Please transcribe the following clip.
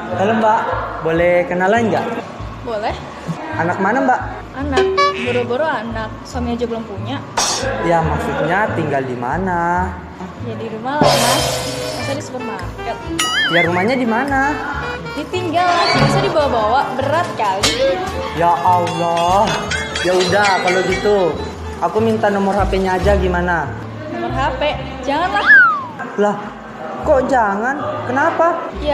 Halo Mbak, boleh kenalan nggak? Boleh. Anak mana Mbak? Anak. Boro-boro anak. Suami aja belum punya. Ya maksudnya tinggal di mana? Ya di rumah lah, Mas. Masa di supermarket? Ya rumahnya di mana? Ditinggal, Mas. Bisa dibawa-bawa. Berat kali. Ya Allah. Ya udah kalau gitu, aku minta nomor HP-nya aja gimana? Nomor HP. Janganlah. Lah, kok jangan? Kenapa? Ya